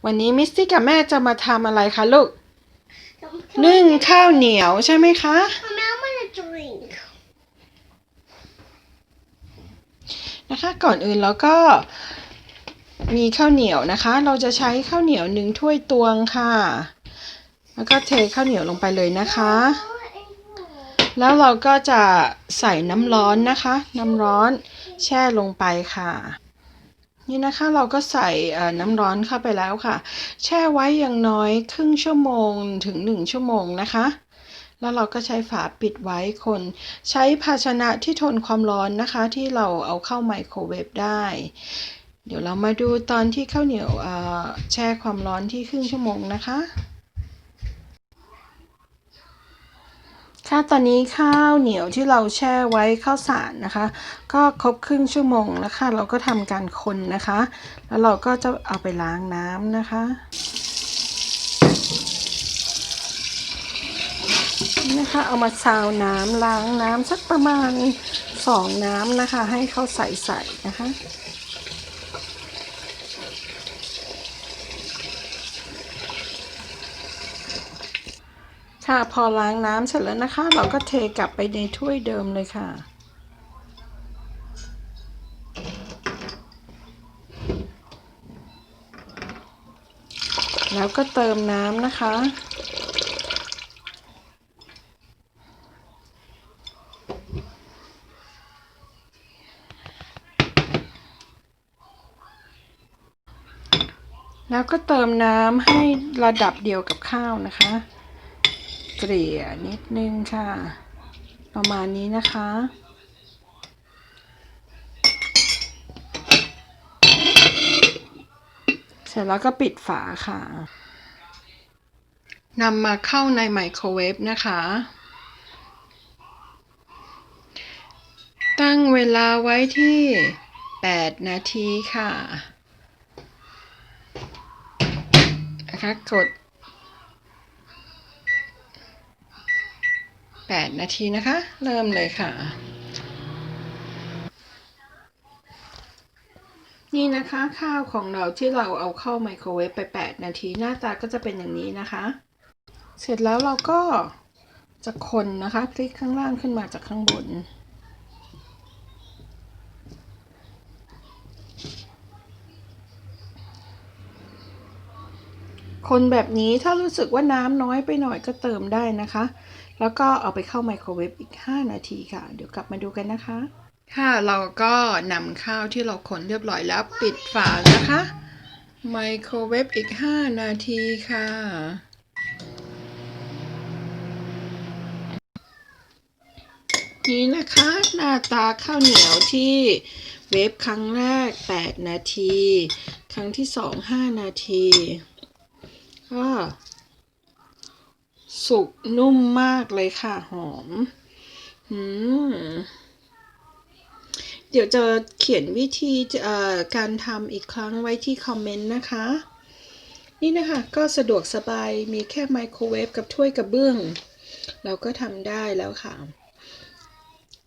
วันนี้มิสตี้กับแม่จะมาทำอะไรคะลูกนึ่งข้าวเหนียวใช่ไหมคะนะคะก่อนอื่นเราก็มีข้าวเหนียวนะคะเราจะใช้ข้าวเหนียว1 ถ้วยตวงค่ะแล้วก็เทข้าวเหนียวลงไปเลยนะคะแล้วเราก็จะใส่น้ำร้อนนะคะน้ำร้อนแช่ลงไปค่ะนี่นะคะเราก็ใส่น้ำร้อนเข้าไปแล้วค่ะแช่ไว้อย่างน้อยครึ่งชั่วโมงถึง1 ชั่วโมงนะคะแล้วเราก็ใช้ฝาปิดไว้คนใช้ภาชนะที่ทนความร้อนนะคะที่เราเอาเข้าไมโครเวฟได้เดี๋ยวเรามาดูตอนที่ข้าวเหนียวแช่ความร้อนที่ครึ่งชั่วโมงนะคะค่ะตอนนี้ข้าวเหนียวที่เราแช่ไว้ข้าวสารนะคะก็ครบครึ่งชั่วโมงแล้วค่ะเราก็ทำการคนนะคะแล้วเราก็จะเอาไปล้างน้ำนะคะนี่นะคะเอามาซาวน้ำล้างน้ำสักประมาณ2 น้ำนะคะให้เขาใสๆนะคะค่ะพอล้างน้ำเสร็จแล้วนะคะเราก็เทกลับไปในถ้วยเดิมเลยค่ะแล้วก็เติมน้ำนะคะแล้วก็เติมน้ำให้ระดับเดียวกับข้าวนะคะเกลี่ยนิดนึงค่ะประมาณนี้นะคะเสร็จแล้วก็ปิดฝาค่ะนำมาเข้าในไมโครเวฟนะคะตั้งเวลาไว้ที่8 นาทีค่ะนะคะกด8 นาทีนะคะเริ่มเลยค่ะนี่นะคะข้าวของเราที่เราเอาเข้าไมโครเวฟไป8 นาทีหน้าตาก็จะเป็นอย่างนี้นะคะเสร็จแล้วเราก็จะคนนะคะพลิกข้างล่างขึ้นมาจากข้างบนคนแบบนี้ถ้ารู้สึกว่าน้ำน้อยไปหน่อยก็เติมได้นะคะแล้วก็เอาไปเข้าไมโครเวฟอีก5 นาทีค่ะเดี๋ยวกลับมาดูกันนะคะค่ะเราก็นำข้าวที่เราคนเรียบร้อยแล้วปิดฝานะคะไมโครเวฟอีก5 นาทีค่ะนี่นะคะหน้าตาข้าวเหนียวที่เวฟครั้งแรก8 นาทีครั้งที่2 5 นาทีก็สุกนุ่มมากเลยค่ะหอมเดี๋ยวจะเขียนวิธีการทำอีกครั้งไว้ที่คอมเมนต์นะคะนี่นะคะก็สะดวกสบายมีแค่ไมโครเวฟกับถ้วยกระเบื้องเราก็ทำได้แล้วค่ะ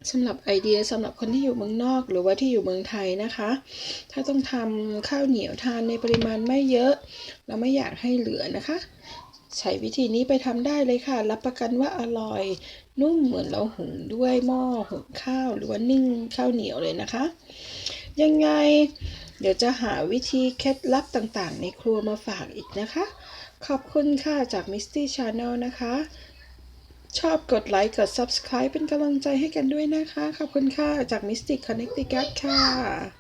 สำหรับไอเดียสำหรับคนที่อยู่เมืองนอกหรือว่าที่อยู่เมืองไทยนะคะถ้าต้องทำข้าวเหนียวทานในปริมาณไม่เยอะเราไม่อยากให้เหลือนะคะใช้วิธีนี้ไปทำได้เลยค่ะรับประกันว่าอร่อยนุ่มเหมือนเราหุงด้วยหม้อหุงข้าวหรือว่านึ่งข้าวเหนียวเลยนะคะยังไงเดี๋ยวจะหาวิธีเคล็ดลับต่างๆในครัวมาฝากอีกนะคะขอบคุณค่ะจาก Misty Channel นะคะชอบกดไลค์กด Subscribe เป็นกำลังใจให้กันด้วยนะคะขอบคุณค่ะจาก Mystic Connecticut ค่ะ